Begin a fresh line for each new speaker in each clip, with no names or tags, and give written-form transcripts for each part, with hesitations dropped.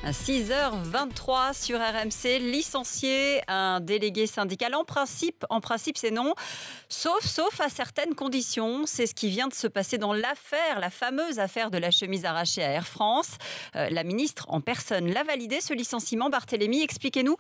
À 6h23 sur RMC, licencier un délégué syndical. En principe, c'est non, sauf à certaines conditions. C'est ce qui vient de se passer dans la fameuse affaire de la chemise arrachée à Air France. La ministre en personne l'a validé, ce licenciement. Barthélémy, expliquez-nous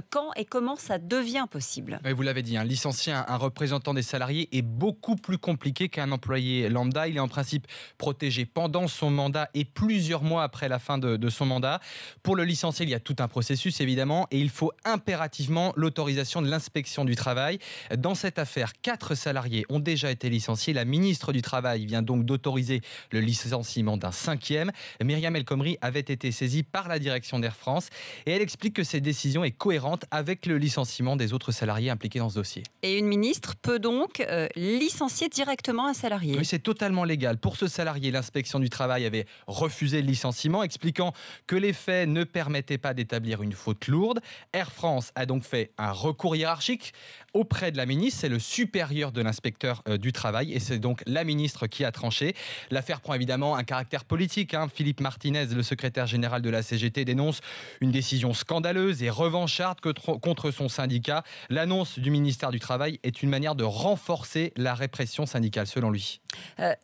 quand et comment ça devient possible.
Oui, vous l'avez dit, licencier un représentant des salariés est beaucoup plus compliqué qu'un employé lambda. Il est en principe protégé pendant son mandat et plusieurs mois après la fin de son mandat. Pour le licencier, il y a tout un processus évidemment et il faut impérativement l'autorisation de l'inspection du travail. Dans cette affaire, 4 salariés ont déjà été licenciés. La ministre du Travail vient donc d'autoriser le licenciement d'un 5e. Myriam El Khomri avait été saisie par la direction d'Air France et elle explique que cette décision est cohérente avec le licenciement des autres salariés impliqués dans ce dossier.
Et une ministre peut donc licencier directement un salarié.
Oui, c'est totalement légal. Pour ce salarié, l'inspection du travail avait refusé le licenciement, expliquant que les faits ne permettaient pas d'établir une faute lourde. Air France a donc fait un recours hiérarchique auprès de la ministre. C'est le supérieur de l'inspecteur du travail et c'est donc la ministre qui a tranché. L'affaire prend évidemment un caractère politique. Philippe Martinez, le secrétaire général de la CGT, dénonce une décision scandaleuse et revancharde contre son syndicat. L'annonce du ministère du Travail est une manière de renforcer la répression syndicale, selon lui.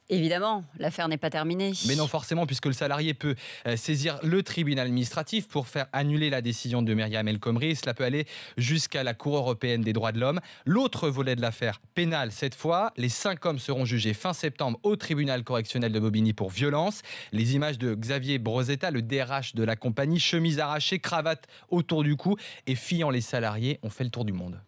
Évidemment, l'affaire n'est pas terminée.
Mais non, forcément, puisque le salarié peut saisir le tribunal administratif pour faire annuler la décision de Myriam El Khomri. Cela peut aller jusqu'à la Cour européenne des droits de l'homme. L'autre volet de l'affaire pénale, cette fois, les 5 hommes seront jugés fin septembre au tribunal correctionnel de Bobigny pour violence. Les images de Xavier Brosetta, le DRH de la compagnie, chemise arrachée, cravate autour du cou et fillant les salariés, ont fait le tour du monde.